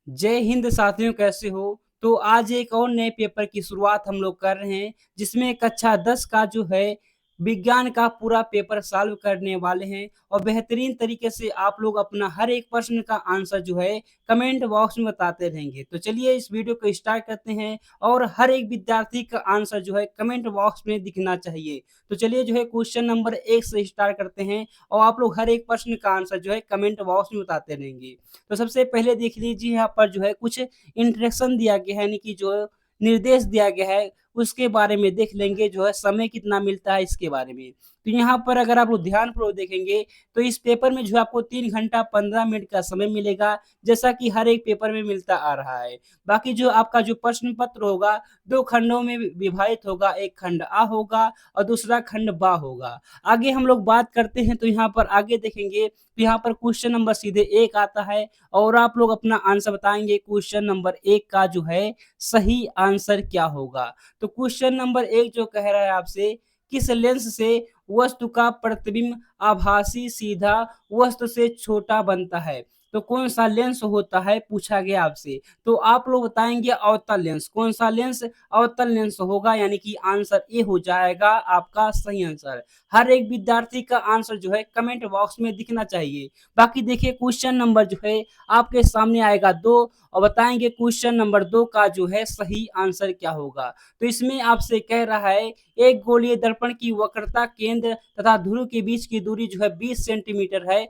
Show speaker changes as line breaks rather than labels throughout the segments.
जय हिंद साथियों, कैसे हो? तो आज एक और नए पेपर की शुरुआत हम लोग कर रहे हैं, जिसमें कक्षा 10 का जो है विज्ञान का पूरा पेपर सॉल्व करने वाले हैं और बेहतरीन तरीके से आप लोग अपना हर एक प्रश्न का आंसर जो है कमेंट बॉक्स में बताते रहेंगे। तो चलिए इस वीडियो को स्टार्ट करते हैं और हर एक विद्यार्थी का आंसर जो है कमेंट बॉक्स में दिखना चाहिए। तो चलिए जो है क्वेश्चन नंबर 1 से स्टार्ट करते हैं और आप लोग हर एक प्रश्न का आंसर जो है कमेंट बॉक्स में बताते रहेंगे। तो सबसे पहले देख लीजिए, यहाँ पर जो है कुछ इंस्ट्रक्शन दिया गया है, यानी कि जो निर्देश दिया गया है उसके बारे में देख लेंगे, जो है समय कितना मिलता है इसके बारे में। तो यहाँ पर अगर आप लोग ध्यानपूर्वक देखेंगे तो इस पेपर में जो है आपको 3 घंटा 15 मिनट का समय मिलेगा, जैसा कि हर एक पेपर में मिलता आ रहा है। बाकी जो आपका जो प्रश्न पत्र होगा 2 खंडों में विभाजित होगा, एक खंड आ होगा और दूसरा खंड बा होगा। आगे हम लोग बात करते हैं तो यहाँ पर आगे देखेंगे तो यहाँ पर क्वेश्चन नंबर सीधे 1 आता है और आप लोग अपना आंसर बताएंगे क्वेश्चन नंबर 1 का जो है सही आंसर क्या होगा। तो क्वेश्चन नंबर 1 जो कह रहा है आपसे, किस लेंस से वस्तु का प्रतिबिंब आभासी सीधा वस्तु से छोटा बनता है? तो कौन सा लेंस होता है पूछा गया आपसे। तो आप लोग बताएंगे अवतल लेंस। कौन सा लेंस? अवतल लेंस होगा, यानी कि आंसर ए हो जाएगा आपका सही आंसर। हर एक विद्यार्थी का आंसर जो है कमेंट बॉक्स में दिखना चाहिए। बाकी देखिए क्वेश्चन नंबर जो है आपके सामने आएगा 2 और बताएंगे क्वेश्चन नंबर 2 का जो है सही आंसर क्या होगा। तो इसमें आपसे कह रहा है, एक गोलीय दर्पण की वक्रता केंद्र तथा ध्रुव के बीच की दूरी जो है 20 सेंटीमीटर है।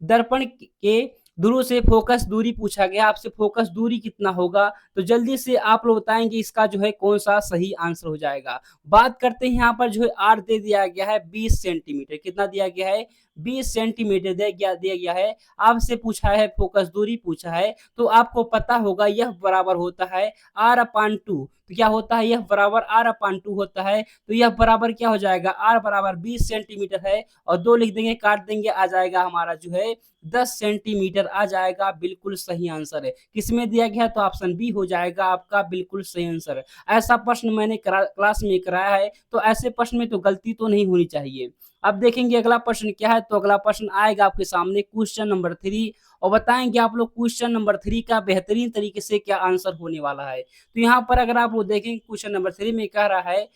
दर्पण के ध्रुव से फोकस दूरी पूछा गया आपसे, फोकस दूरी कितना होगा? तो जल्दी से आप लोग बताएंगे इसका जो है कौन सा सही आंसर हो जाएगा। बात करते हैं, यहाँ पर जो है आर दे दिया गया है 20 सेंटीमीटर। कितना दिया गया है? 20 सेंटीमीटर दिया गया है। आपसे पूछा है फोकस दूरी पूछा है, तो आपको पता होगा यह बराबर होता है आर अपान 2। तो क्या होता है? यह बराबर आर अपान 2 होता है। तो यह बराबर क्या हो जाएगा? आर बराबर 20 सेंटीमीटर है और 2 लिख देंगे, काट देंगे, आ जाएगा हमारा जो है 10 सेंटीमीटर आ जाएगा। बिल्कुल सही आंसर है। किसमें दिया गया? तो ऑप्शन बी हो जाएगा आपका बिल्कुल सही आंसर। ऐसा प्रश्न मैंने क्लास में कराया है, तो ऐसे प्रश्न में तो गलती तो नहीं होनी चाहिए। अब देखेंगे अगला प्रश्न क्या है। तो अगला प्रश्न आएगा आपके सामने क्वेश्चन नंबर 3 और बताएंगे आप लोग क्वेश्चन नंबर 3 का बेहतरीन तरीके से क्या आंसर होने वाला है। तो यहाँ पर अगर आप लोग देखेंगे क्वेश्चन नंबर 3 में कह रहा है,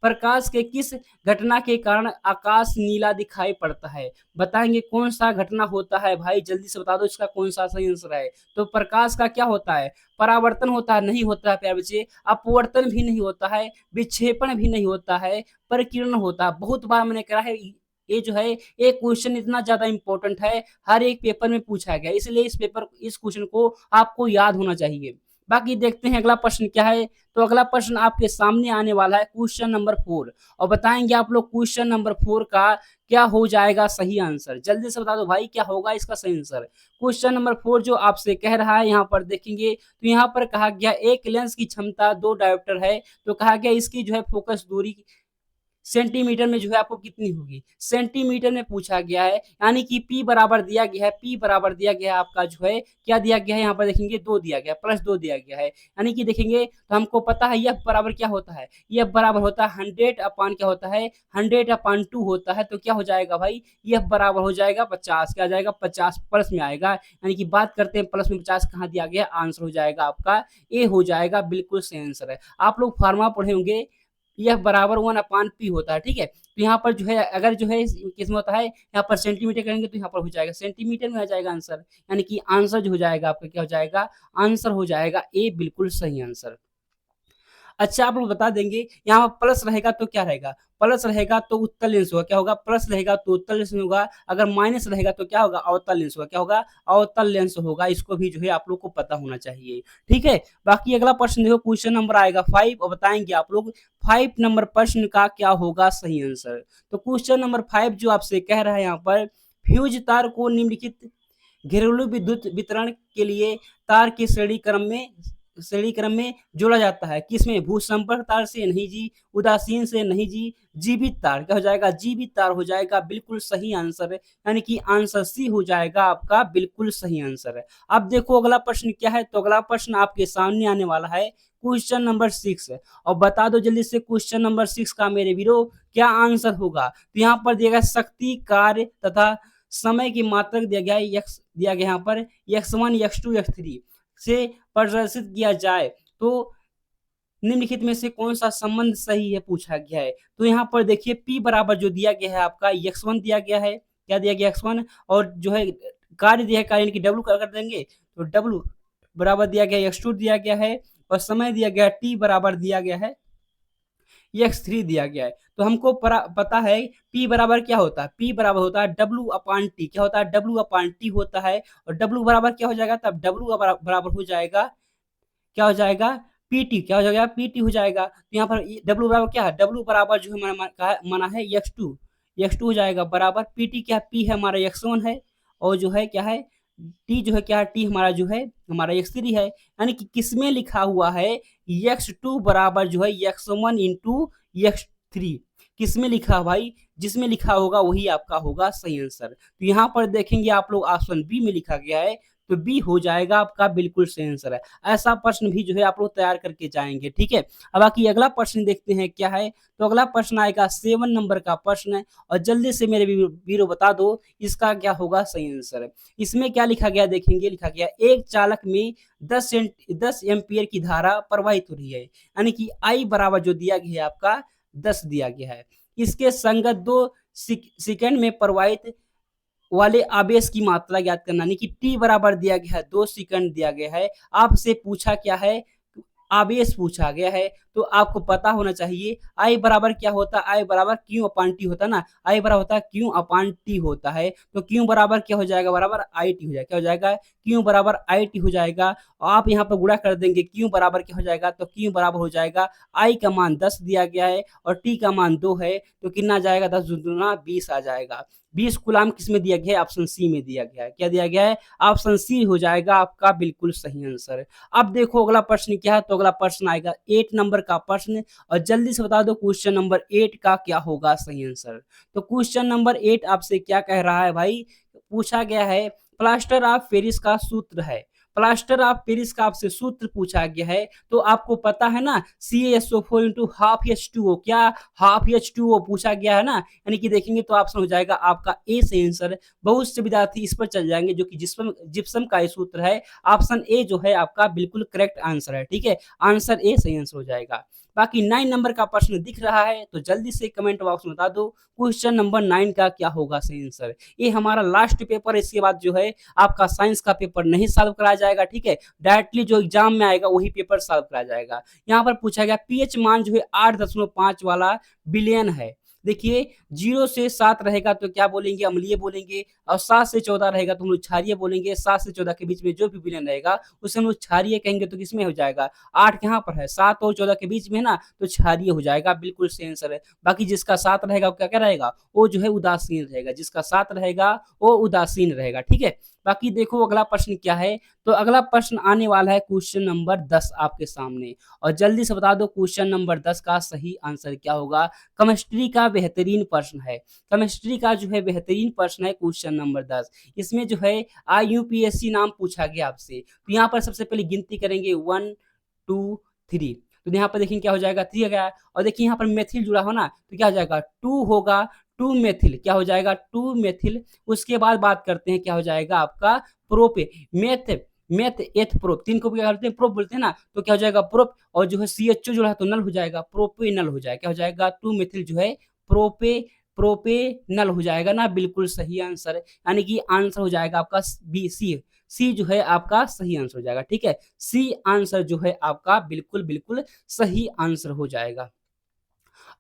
प्रकाश के किस घटना के कारण आकाश नीला दिखाई पड़ता है? बताएंगे कौन सा घटना होता है भाई, जल्दी से बता दो इसका कौन सा सही आंसर है। तो प्रकाश का क्या होता है? परावर्तन होता है? नहीं होता है प्यारे बच्चे। अपवर्तन भी नहीं होता है, विक्षेपण भी नहीं होता है, परिकिरण होता है। बहुत बार मैंने कहा है, ये जो है एक क्वेश्चन इतना ज्यादा इंपॉर्टेंट है, हर एक पेपर में पूछा गया, इसलिए इस क्वेश्चन को आपको याद होना चाहिए। बाकी देखते हैं अगला प्रश्न क्या है। तो अगला प्रश्न आपके सामने आने वाला है क्वेश्चन नंबर 4 और बताएंगे आप लोग क्वेश्चन नंबर 4 का क्या हो जाएगा सही आंसर। जल्दी से बता दो भाई क्या होगा इसका सही आंसर। क्वेश्चन नंबर 4 जो आपसे कह रहा है, यहाँ पर देखेंगे तो यहाँ पर कहा गया एक लेंस की क्षमता 2 डायोप्टर है। तो कहा गया इसकी जो है फोकस दूरी सेंटीमीटर में जो है आपको कितनी होगी? सेंटीमीटर में पूछा गया है, यानी कि P बराबर दिया गया है। P बराबर दिया गया है आपका जो है क्या दिया गया है? यहाँ पर देखेंगे 2 दिया गया, +2 दिया गया है। यानी कि देखेंगे तो हमको पता है यह बराबर क्या होता है? यह बराबर होता है 100 अपान क्या होता है? 100 अपान 2 होता है। तो क्या हो जाएगा भाई? यह बराबर हो जाएगा 50। क्या आ जाएगा? 50 प्लस में आएगा। यानी कि बात करते हैं प्लस में 50 कहाँ दिया गया? आंसर हो जाएगा आपका ए हो जाएगा। बिल्कुल सही आंसर है। आप लोग फार्मा पढ़े होंगे, यह बराबर 1/p होता है। ठीक है, तो यहाँ पर जो है अगर जो है किसमें होता है, यहाँ पर सेंटीमीटर करेंगे तो यहाँ पर हो जाएगा सेंटीमीटर में आ जाएगा आंसर। यानी कि आंसर जो हो जाएगा आपका क्या हो जाएगा? आंसर हो जाएगा ए, बिल्कुल सही आंसर। अच्छा आप लोग बता देंगे, यहाँ पर प्लस रहेगा तो क्या रहेगा? प्लस रहेगा तो उत्तल लेंस होगा। क्या होगा? प्लस रहेगा तो उत्तल लेंस होगा। अगर माइनस रहेगा तो क्या होगा? अवतल लेंस होगा। क्या होगा? अवतल लेंस होगा। इसको भी जो है आप लोग को पता होना चाहिए। ठीक है, बाकी अगला प्रश्न देखो, क्वेश्चन नंबर आएगा 5 और बताएंगे आप लोग 5 नंबर प्रश्न का क्या होगा सही आंसर। तो क्वेश्चन नंबर 5 जो आपसे कह रहा है, यहाँ पर फ्यूज तार को निम्नलिखित घरेलू विद्युत वितरण के लिए तार की श्रेणी क्रम में जोड़ा जाता है। किसमें? भूसंपर्क तार से नहीं जी, उदासीन से नहीं जी, जीवित तार। क्या हो जाएगा? जीवित तार हो जाएगा। बिल्कुल सही आंसर है, यानी कि आंसर सी हो जाएगा आपका बिल्कुल सही आंसर है। अब देखो अगला प्रश्न क्या है। तो अगला प्रश्न आपके सामने आने वाला है क्वेश्चन नंबर 6 और बता दो जल्दी से क्वेश्चन नंबर 6 का मेरे वीरो क्या आंसर होगा। तो यहाँ पर दिएगा शक्ति, कार्य तथा समय की मात्रक दिया गया है, x दिया गया है यहाँ पर, x1 x2 x3 से प्रदर्शित किया जाए तो निम्नलिखित में से कौन सा संबंध सही है पूछा गया है। तो यहाँ पर देखिए p बराबर जो दिया गया है आपका x1 दिया गया है, क्या दिया गया x1, और जो है कार्य दिया है, कार्य यानी कि w कर देंगे तो w बराबर दिया गया x2 दिया गया है, और समय दिया गया t बराबर दिया गया है x3 दिया गया है। तो हमको पता है p बराबर क्या होता है, p बराबर होता है w/t, क्या होता है w/t होता है, और w बराबर क्या हो जाएगा, तब w बराबर हो जाएगा, क्या हो जाएगा, पीटी, क्या हो जाएगा, पीटी हो जाएगा। तो यहाँ पर डब्ल्यू बराबर क्या है, डब्ल्यू बराबर जो है माना है x2 हो जाएगा, बराबर पीटी क्या, पी है हमारा x1 है, और जो है क्या है, टी जो है क्या है, टी हमारा जो है हमारा x3 है। यानी कि किसमें लिखा हुआ है x2 बराबर जो है x1 इंटू x3, किसमें लिखा है भाई, जिसमें लिखा होगा वही आपका होगा सही आंसर। तो यहाँ पर देखेंगे आप लोग ऑप्शन बी में लिखा गया है, तो बी हो जाएगा आपका बिल्कुल सही आंसर है। ऐसा प्रश्न भी जो है आप लोग तैयार करके जाएंगे, ठीक है। अब बाकी अगला प्रश्न देखते हैं क्या है। तो अगला प्रश्न आएगा 7 नंबर का प्रश्न है, और जल्दी से मेरे वीरो बता दो इसका क्या होगा सही आंसर। इसमें क्या लिखा गया देखेंगे, लिखा गया एक चालक में 10 एम्पियर की धारा प्रवाहित हो रही है, यानी कि आई बराबर जो दिया गया है आपका 10 दिया गया है। इसके संगत 2 सेकंड में प्रवाहित वाले आवेश की मात्रा ज्ञात करना, यानी कि टी बराबर दिया गया है 2 सेकंड दिया गया है। आपसे पूछा क्या है, आवेश पूछा गया है, तो आपको पता होना चाहिए आई बराबर क्या होता है, आई बराबर क्यू अपान टी होता है ना, आई बराबर होता है क्यू अपान टी होता है। तो क्यू बराबर क्या हो जाएगा, बराबर आई टी हो जाएगा, क्या हो जाएगा, क्यू बराबर आई टी हो जाएगा। आप यहाँ पर गुणा कर देंगे, क्यू बराबर क्या हो जाएगा, तो क्यू बराबर हो जाएगा आई का मान 10 दिया गया है और टी का मान 2 है, तो कितना जाएगा, 10 दूना 20 आ जाएगा। 20 कूलाम किस में दिया गया है, ऑप्शन सी में दिया गया है, क्या दिया गया है, ऑप्शन सी हो जाएगा आपका बिल्कुल सही आंसर। अब देखो अगला प्रश्न क्या है। तो अगला प्रश्न आएगा 8 नंबर का प्रश्न, और जल्दी से बता दो क्वेश्चन नंबर 8 का क्या होगा सही आंसर। तो क्वेश्चन नंबर 8 आपसे क्या कह रहा है भाई, पूछा गया है प्लास्टर ऑफ पेरिस का सूत्र है, प्लास्टर ऑफ पेरिस का आपसे सूत्र पूछा गया है। तो आपको पता है ना CaSO4 इंटू हाफ H2O, क्या हाफ H2O पूछा गया है ना, यानी कि देखेंगे तो ऑप्शन हो जाएगा आपका ए से आंसर। बहुत से विद्यार्थी इस पर चल जाएंगे जो कि जिप्सम का ये सूत्र है, ऑप्शन ए जो है आपका बिल्कुल करेक्ट आंसर है, ठीक है, आंसर ए सही आंसर हो जाएगा। बाकी 9 नंबर का प्रश्न दिख रहा है, तो जल्दी से कमेंट बॉक्स में बता दो क्वेश्चन नंबर 9 का क्या होगा सही आंसर। ये हमारा लास्ट पेपर है, इसके बाद जो है आपका साइंस का पेपर नहीं सॉल्व कराया जाएगा, ठीक है, डायरेक्टली जो एग्जाम में आएगा वही पेपर सॉल्व कराया जाएगा। यहाँ पर पूछा गया पीएच मान जो है 8.5 वाला बिलियन है। देखिए 0 से 7 रहेगा तो क्या बोलेंगे, अम्लीय बोलेंगे, और 7 से 14 रहेगा तो हम लोग क्षारीय बोलेंगे। 7 से 14 के बीच में जो भी विलयन रहेगा उसे हम लोग क्षारीय कहेंगे। तो किसमें हो जाएगा, 8 यहाँ पर है, 7 और 14 के बीच में है ना, तो क्षारीय हो जाएगा, बिल्कुल सही आंसर है। बाकी जिसका 7 रहेगा वो क्या क्या रहेगा, वो जो है उदासीन रहेगा, जिसका 7 रहेगा वो उदासीन रहेगा, ठीक है। बाकी देखो अगला प्रश्न क्या है। तो अगला प्रश्न आने वाला है क्वेश्चन नंबर 10 आपके सामने, और जल्दी से बता दो क्वेश्चन नंबर 10 का सही आंसर क्या होगा। केमिस्ट्री का बेहतरीन प्रश्न है, केमिस्ट्री का जो है बेहतरीन प्रश्न है क्वेश्चन नंबर 10। इसमें जो है IUPAC नाम पूछा गया आपसे, तो यहाँ पर सबसे पहले गिनती करेंगे 1 2 3, तो यहाँ पर देखिए क्या हो जाएगा 3 आ गया, और देखिए यहाँ पर मेथिल जुड़ा हो ना, तो क्या हो जाएगा 2 होगा, 2 मेथिल, क्या हो जाएगा 2 मेथिल। उसके बाद बात करते हैं क्या हो जाएगा आपका प्रोपे मेथ एथ प्रोप, 3 को क्या करते हैं प्रोप बोलते हैं ना, तो क्या हो जाएगा प्रोप, और जो है CHO जो है तो नल हो जाएगा, प्रोपे नल हो जाएगा, क्या हो जाएगा 2 मेथिल जो है प्रोपे नल हो जाएगा ना, बिल्कुल सही आंसर है। यानी कि आंसर हो जाएगा आपका बी, सी जो है आपका सही आंसर हो जाएगा, ठीक है, सी आंसर जो है आपका बिल्कुल बिल्कुल सही आंसर हो जाएगा।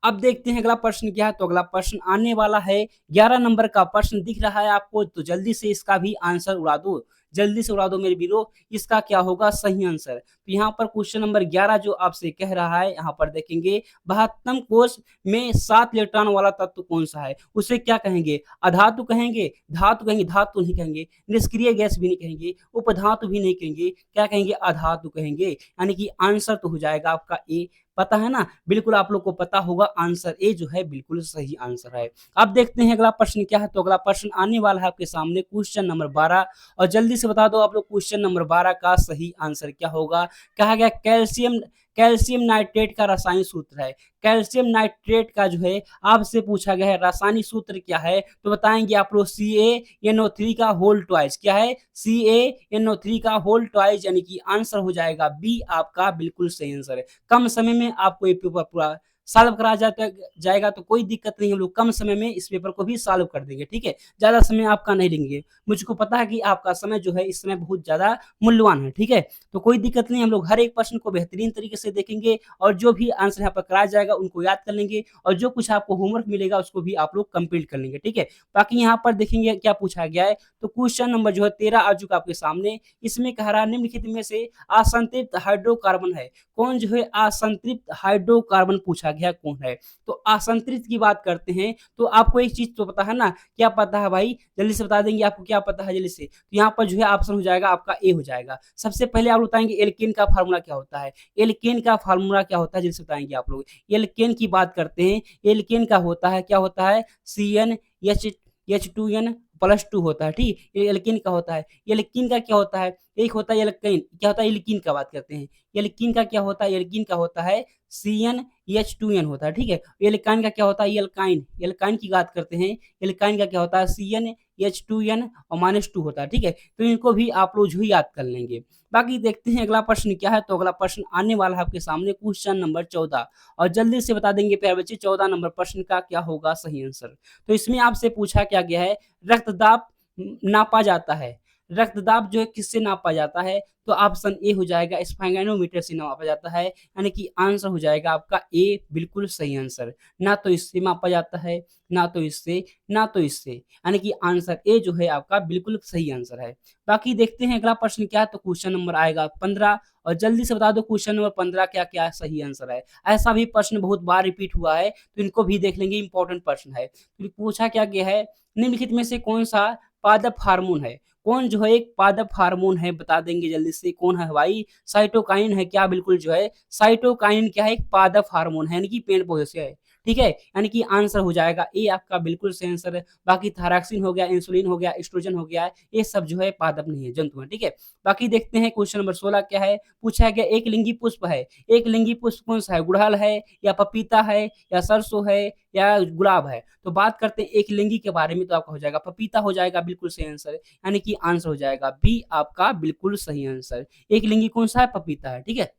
अब देखते हैं अगला प्रश्न क्या है। तो अगला प्रश्न आने वाला है 11 नंबर का प्रश्न दिख रहा है आपको, तो जल्दी से इसका भी आंसर उड़ा दो, जल्दी से उड़ा दो मेरे वीरो, इसका क्या होगा सही आंसर। तो यहाँ पर क्वेश्चन नंबर 11 जो आपसे कह रहा है, यहाँ पर देखेंगे 72 कोष में 7 इलेक्ट्रॉन वाला तत्व कौन सा है, उसे क्या कहेंगे, अधातु कहेंगे, धातु कहेंगे, धातु नहीं कहेंगे, निष्क्रिय गैस भी नहीं कहेंगे, उपधातु भी नहीं कहेंगे, क्या कहेंगे, अधातु कहेंगे। यानी कि आंसर तो हो जाएगा आपका ए, पता है ना, बिल्कुल आप लोग को पता होगा, आंसर ए जो है बिल्कुल सही आंसर है। अब देखते हैं अगला प्रश्न क्या है। तो अगला प्रश्न आने वाला है आपके सामने क्वेश्चन नंबर 12, और जल्दी से बता दो आप लोग क्वेश्चन नंबर 12 का सही आंसर क्या होगा। कहा गया कैल्शियम कैल्शियम नाइट्रेट का रासायनिक सूत्र है। कैल्शियम नाइट्रेट का जो है आपसे पूछा गया है रासायनिक सूत्र क्या है, तो बताएंगे आप लोग CaNO3 का होल ट्वाइस। क्या है? CaNO3 का होल ट्वाइस, यानी कि आंसर हो जाएगा बी आपका बिल्कुल सही आंसर है। कम समय में आपको ये पेपर पूरा सॉल्व करा जाएगा, तो कोई दिक्कत नहीं, हम लोग कम समय में इस पेपर को भी सॉल्व कर देंगे। ठीक है, ज्यादा समय आपका नहीं लेंगे। मुझको पता है कि आपका समय जो है इस समय बहुत ज्यादा मूल्यवान है। ठीक है, तो कोई दिक्कत नहीं, हम लोग हर एक प्रश्न को बेहतरीन तरीके से देखेंगे और जो भी आंसर यहाँ पर कराया जाएगा उनको याद कर लेंगे, और जो कुछ आपको होमवर्क मिलेगा उसको भी आप लोग कंप्लीट कर लेंगे। ठीक है, बाकी यहाँ पर देखेंगे क्या पूछा गया है। तो क्वेश्चन नंबर जो है 13 आ चुका आपके सामने। इसमें कह रहा है निम्नलिखित में से असंतृप्त हाइड्रोकार्बन है कौन? जो है असंतृप्त हाइड्रोकार्बन पूछा गया कौन है। तो असंतृप्त की बात करते हैं तो आपको एक चीज तो पता है ना, क्या पता है भाई? जल्दी से बता देंगे आपको क्या पता है जल्दी से। तो यहाँ पर जो है ऑप्शन हो जाएगा आपका ए हो जाएगा। सबसे पहले आप बताएंगे एल्केन का फार्मूला क्या होता है। एल्केन का फार्मूला क्या होता है जल्दी से बताएंगे आप लोग। एल्केन की बात करते हैं, एल्केन का होता है क्या होता है? CnH2n+2 होता है। ठीक, ये एल्कीन का होता है। एल्कीन का क्या होता है? एक होता है एल्कीन, क्या होता है? एल्कीन का बात करते हैं। एल्कीन का क्या होता है? एल्कीन का होता है CnH2n होता है। ठीक है, एल्काइन का क्या होता है? एल्काइन, एल्काइन की बात करते हैं। एल्काइन का क्या होता है? CnH2n और -2 होता है। ठीक है, तो इनको भी आप लोग जो याद कर लेंगे। बाकी देखते हैं अगला प्रश्न क्या है। तो अगला प्रश्न आने वाला है आपके सामने क्वेश्चन नंबर 14, और जल्दी से बता देंगे प्यारे बच्चे 14 नंबर प्रश्न का क्या होगा सही आंसर। तो इसमें आपसे पूछा क्या गया है, रक्तदाब नापा जाता है। रक्तदाब जो है किससे नापा जाता है? तो ऑप्शन ए हो जाएगा स्फैगनोमीटर से नापा जाता है, यानी कि आंसर हो जाएगा आपका ए बिल्कुल सही आंसर। ना तो इससे मापा जाता है, ना तो इससे, ना तो इससे, यानी कि आंसर ए जो है आपका बिल्कुल सही आंसर है। बाकी देखते हैं अगला प्रश्न क्या है। तो क्वेश्चन नंबर आएगा 15, और जल्दी से बता दो क्वेश्चन नंबर 15 क्या क्या सही आंसर है। ऐसा भी प्रश्न बहुत बार रिपीट हुआ है, तो इनको भी देख लेंगे, इंपॉर्टेंट प्रश्न है। तो पूछा क्या गया है, निम्नलिखित में से कौन सा पादप हार्मोन है? कौन जो है एक पादप हार्मोन है, बता देंगे जल्दी से कौन है भाई? साइटोकाइन है क्या? बिल्कुल जो है साइटोकाइन क्या है? एक पादप हार्मोन है, यानी कि पेड़ पौधे से है। ठीक है, यानी कि आंसर हो जाएगा ए आपका बिल्कुल सही आंसर है। बाकी थायरॉक्सिन हो गया, इंसुलिन हो गया, एस्ट्रोजन हो गया, ये सब जो है पादप नहीं है, जंतु है। ठीक है, बाकी देखते हैं क्वेश्चन नंबर 16 क्या है। पूछा गया एक लिंगी पुष्प है। एक लिंगी पुष्प कौन सा है? गुड़हल है, या पपीता है, या सरसों है, या गुलाब है? तो बात करते हैं एक लिंगी के बारे में, तो आपका हो जाएगा पपीता हो जाएगा बिल्कुल सही आंसर, यानी कि आंसर हो जाएगा बी आपका बिल्कुल सही आंसर। एक लिंगी कौन सा है? पपीता है। ठीक है,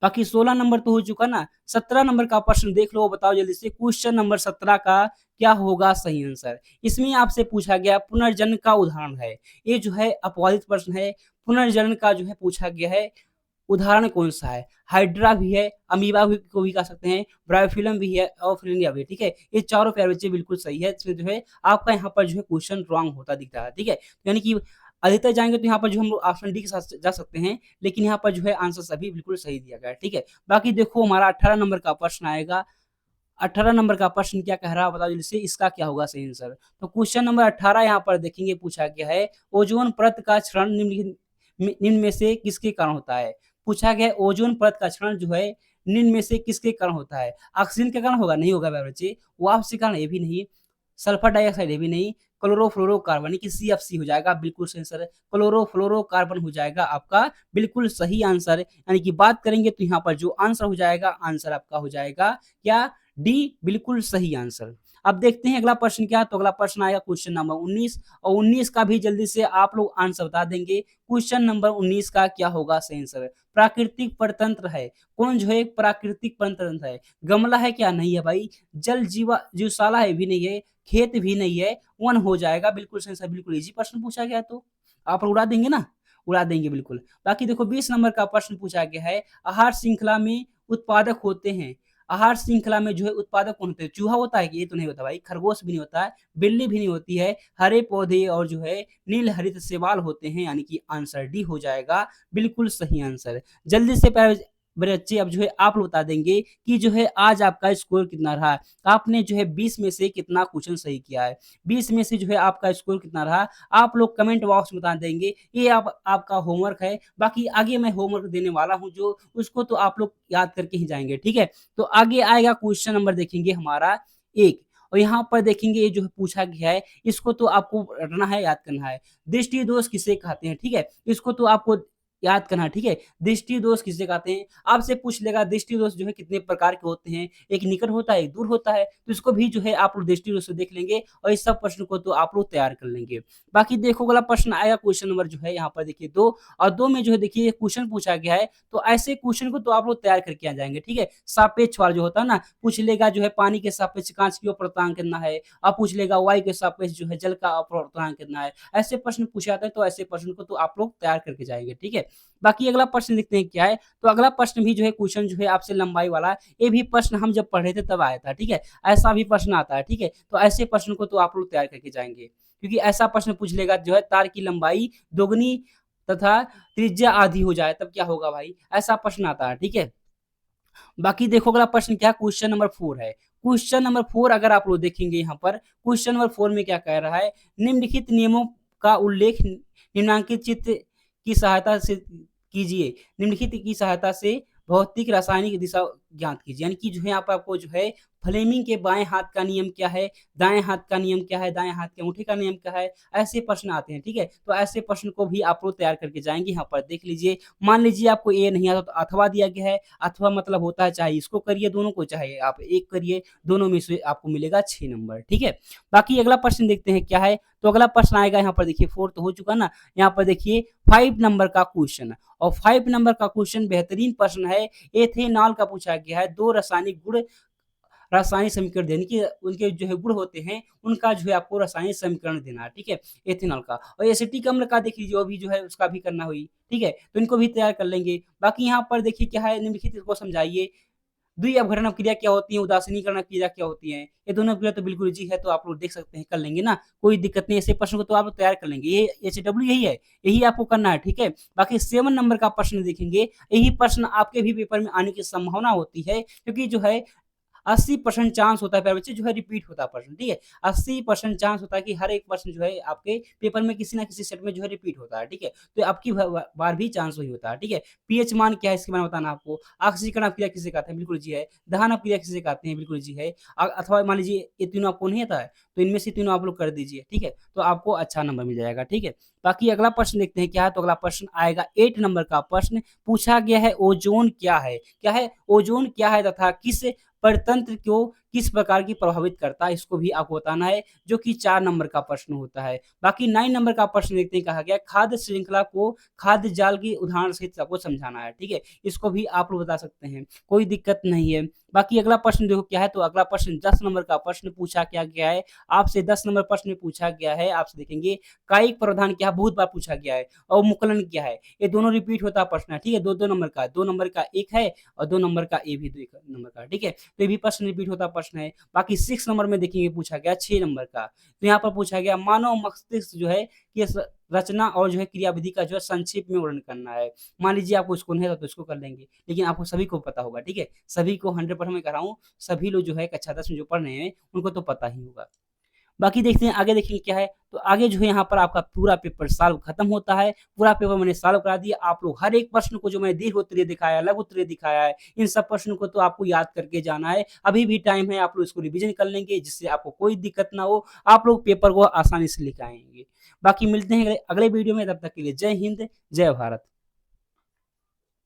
बाकी 16 नंबर तो हो चुका ना। 17 नंबर का प्रश्न देख लो, बताओ जल्दी से क्वेश्चन नंबर 17 का क्या होगा सही आंसर। इसमें आपसे पूछा गया पुनर्जन्म का उदाहरण है। ये जो है अपवादित प्रश्न है। पुनर्जन्म का जो है पूछा गया है उदाहरण कौन सा है? हाइड्रा भी है, अमीबा भी को भी कह सकते हैं, ब्रायोफिलम भी है, और फिलिनिया भी है। ठीक है, ये चारों प्यारे बच्चे बिल्कुल सही है। इसमें जो है आपका यहाँ पर जो है क्वेश्चन रॉन्ग होता दिख रहा है। ठीक है, यानी कि अधिकतर जाएंगे तो यहाँ पर जो हम लोग ऑप्शन डी के साथ जा सकते हैं, लेकिन यहाँ पर जो है आंसर सभी बिल्कुल सही दिया गया है। ठीक है, बाकी देखो हमारा 18 नंबर का प्रश्न आएगा। 18 नंबर का प्रश्न क्या कह रहा है बताओ जल्दी से, इसका क्या होगा सही आंसर। तो क्वेश्चन नंबर 18 यहाँ पर देखेंगे पूछा गया है ओजोन परत का क्षरण निम्न में से किसके कारण होता है। पूछा गया ओजोन परत का क्षरण जो है निम्न में से किसके कारण होता है। ऑक्सीजन के कारण होगा? नहीं होगा बच्चे। वाष्प के कारण? ये भी नहीं। Sulphur dioxide? ये भी नहीं। क्लोरोफ्लोरोकार्बन यानी कि CFC हो जाएगा बिल्कुल सही आंसर। क्लोरोफ्लोरोकार्बन हो जाएगा आपका बिल्कुल सही आंसर, यानी कि बात करेंगे तो यहाँ पर जो आंसर हो जाएगा, आंसर आपका हो जाएगा क्या? डी बिल्कुल सही आंसर। अब देखते हैं अगला प्रश्न क्या है। तो अगला प्रश्न आएगा क्वेश्चन नंबर 19, और 19 का भी जल्दी से आप लोग आंसर बता देंगे। क्वेश्चन नंबर 19 का क्या होगा सही आंसर। प्राकृतिक परतंत्र है कौन? जो है प्राकृतिक परतंत्र है। गमला है क्या? नहीं है भाई। जल जीवशाला है भी नहीं है। खेत भी नहीं है। वन हो जाएगा बिल्कुल सही आंसर। बिल्कुल इजी प्रश्न पूछा गया, तो आप उड़ा देंगे ना? उड़ा देंगे बिल्कुल। बाकी देखो 20 नंबर का प्रश्न पूछा गया है आहार श्रृंखला में उत्पादक होते हैं। आहार श्रृंखला में जो है उत्पादक कौन होते हैं? चूहा होता है कि? ये तो नहीं होता भाई। खरगोश भी नहीं होता है, बिल्ली भी नहीं होती है। हरे पौधे और जो है नील हरित शैवाल होते हैं, यानी कि आंसर डी हो जाएगा बिल्कुल सही आंसर। जल्दी से बड़े अच्छे अब जो है आप लोग बता देंगे कि जो है आज आपका स्कोर कितना रहा। आपने जो है 20 में से कितना क्वेश्चन सही किया है। 20 में से जो है आपका स्कोर कितना रहा, आप लोग कमेंट बॉक्स में बता देंगे। ये आपका होमवर्क है। बाकी आगे मैं होमवर्क देने वाला हूं, जो उसको तो आप लोग याद करके ही जाएंगे। ठीक है, तो आगे आएगा क्वेश्चन नंबर देखेंगे हमारा 1, और यहाँ पर देखेंगे ये जो है पूछा गया है, इसको तो आपको रटना है, याद करना है। दृष्टि दोष किसे कहते हैं, ठीक है? इसको तो आपको याद करना है, ठीक है? दृष्टि दोष किसे कहते हैं? आपसे पूछ लेगा दृष्टि दोष जो है कितने प्रकार के होते हैं, एक निकट होता है, एक दूर होता है, तो इसको भी जो है आप लोग दृष्टि दोष से देख लेंगे और इस सब प्रश्न को तो आप लोग तैयार कर लेंगे। बाकी देखो अगला प्रश्न आएगा क्वेश्चन नंबर जो है यहाँ पर देखिए 2 और 2 में जो है देखिए क्वेश्चन पूछा गया है, तो ऐसे क्वेश्चन को तो आप लोग तैयार करके आ जाएँगे, ठीक है? सापेक्ष वाला जो होता है ना, पूछ लेगा जो है पानी के सापेक्ष काँच की अपर्तनांक कितना है? अब पूछ लेगा वायु के सापेक्ष जो है जल का अपर्तनांक कितना है? ऐसे प्रश्न पूछे जाते हैं, तो ऐसे प्रश्न को तो आप लोग तैयार करके जाएँगे, ठीक है? बाकी अगला प्रश्न देखते हैं क्या है, तो अगला प्रश्न भी जो है क्वेश्चन जो है आपसे लंबाई वाला है, ये भी प्रश्न हम जब पढ़ रहे थे तब आया था, ठीक है? ऐसा भी प्रश्न आता है, ठीक है? तो ऐसे प्रश्न को तो आप लोग तैयार करके जाएँगे, क्योंकि ऐसा प्रश्न पूछ लेगा जो है तार की लंबाई दोगुनी तथा त्रिज्या आधी हो जाए तब क्या होगा भाई? ऐसा प्रश्न आता है, ठीक है? बाकी देखो अगला प्रश्न क्या है, क्वेश्चन नंबर 4 है। क्वेश्चन नंबर 4 अगर आप लोग देखेंगे यहाँ पर, क्वेश्चन नंबर 4 में क्या कह रहा है, निम्नलिखित नियमों का उल्लेख निम्नांकित चित्र की सहायता से कीजिए। निम्नलिखित की सहायता से भौतिक रासायनिक दिशा ज्ञात कीजिए। यानी कि जो है यहाँ पर आपको जो है फ्लेमिंग के बाएँ हाथ का नियम क्या है, दाएँ हाथ का नियम क्या है, दाएँ हाथ के अंगूठे का नियम क्या है, ऐसे प्रश्न आते हैं, ठीक है? तो ऐसे प्रश्न को भी आप लोग तैयार करके जाएँगे। यहाँ पर देख लीजिए, मान लीजिए आपको ये नहीं आता तो अथवा दिया गया है, अथवा मतलब होता है चाहे इसको करिए दोनों को, चाहे आप एक करिए, दोनों में से आपको मिलेगा 6 नंबर, ठीक है? बाकी अगला प्रश्न देखते हैं क्या है, तो अगला प्रश्न आएगा यहाँ पर देखिए 4 तो हो चुका ना, यहाँ पर देखिए 5 नंबर का क्वेश्चन और 5 नंबर का क्वेश्चन बेहतरीन प्रश्न है। एथेनॉल का पूछा गया है, 2 रासायनिक समीकरण यानी कि उनके जो है गुण होते हैं, उनका जो है आपको रासायनिक समीकरण देना है, ठीक है? एथेनॉल का और एसिटिक अम्ल का देख लीजिए, वो भी जो है उसका भी करना हुई, ठीक है? तो इनको भी तैयार कर लेंगे। बाकी यहाँ पर देखिए क्या है, निम्नलिखित को समझाइए। द्विअवघटन क्रिया क्या होती है, उदासीनीकरण क्रिया क्या होती है? ये दोनों क्रिया तो बिल्कुल ईज़ी है, तो आप लोग देख सकते हैं, कर लेंगे ना, कोई दिक्कत नहीं है। ऐसे प्रश्न को तो आप लोग तैयार कर लेंगे। ये एचडब्ल्यू यही है, यही आपको करना है, ठीक है? बाकी 7 नंबर का प्रश्न देखेंगे, यही प्रश्न आपके भी पेपर में आने की संभावना होती है, क्योंकि जो है 80% चांस होता है प्यारे बच्चे जो है रिपीट होता है प्रश्न, ठीक है? 80% चांस होता है कि हर एक प्रश्न जो है आपके पेपर में किसी न किसी सेट में जो है रिपीट होता है, ठीक है? तो आपकी बार भी चांस वही होता है, ठीक है? पीएच मान क्या है इसके बारे में बताना आपको। ऑक्सीकरण अभिक्रिया किसे कहते हैं? बिल्कुल जी है। दहन अभिक्रिया किसे कहते हैं? बिल्कुल जी है। अथवा मान लीजिए ये तीनों आपको नहीं आता है, तो इनमें से तीनों आप लोग कर दीजिए, ठीक है? तो आपको अच्छा नंबर मिल जाएगा, ठीक है? बाकी अगला प्रश्न देखते हैं क्या है, तो अगला प्रश्न आएगा 8 नंबर का प्रश्न पूछा गया है, ओज़ोन क्या है? क्या है? ओज़ोन क्या है तथा किस परतंत्र को किस प्रकार की प्रभावित करता है, इसको भी आपको बताना है, जो कि 4 नंबर का प्रश्न होता है। बाकी 9 नंबर का प्रश्न देखते हैं, कहा गया खाद्य श्रृंखला को खाद्य जाल की उदाहरण सहित आपको समझाना है, ठीक है? इसको भी आप लोग बता सकते हैं, कोई दिक्कत नहीं है। बाकी अगला प्रश्न देखो क्या है, तो अगला प्रश्न 10 नंबर का प्रश्न पूछा क्या गया है, आपसे 10 नंबर प्रश्न में पूछा गया है, आपसे देखेंगे कायिक प्रावधान क्या है, बहुत बार पूछा गया है, अवमुकलन क्या है, ये दोनों रिपीट होता प्रश्न है, ठीक है? 2-2 नंबर का, 2 नंबर का 1 है और 2 नंबर का ये भी 2 1 नंबर का, ठीक है? तो ये भी प्रश्न रिपीट होता प्रश्न है। बाकी 6 नंबर में देखेंगे पूछा गया 6 नंबर का, तो यहाँ पर पूछा गया मानव मस्तिष्क जो है कि रचना और जो है क्रियाविधि का जो है संक्षेप में वर्णन करना है। मान लीजिए आपको इसको नहीं आता तो इसको कर लेंगे, लेकिन आपको सभी को पता होगा, ठीक है? सभी को 100% मैं कह रहा हूँ, सभी लोग जो है कक्षा 10 में जो पढ़ रहे हैं, उनको तो पता ही होगा। बाकी देखते हैं आगे देखेंगे क्या है, तो आगे जो है यहाँ पर आपका पूरा पेपर सॉल्व खत्म होता है। पूरा पेपर मैंने सॉल्व करा दिया। आप लोग हर एक प्रश्न को जो मैंने दीर्घ उत्तरीय दिखाया, लघु उत्तरीय दिखाया है, इन सब प्रश्नों को तो आपको याद करके जाना है। अभी भी टाइम है, आप लोग इसको रिवीजन कर लेंगे, जिससे आपको कोई दिक्कत ना हो, आप लोग पेपर को आसानी से लिख आएँगे। बाकी मिलते हैं अगले वीडियो में, तब तक के लिए जय हिंद, जय भारत।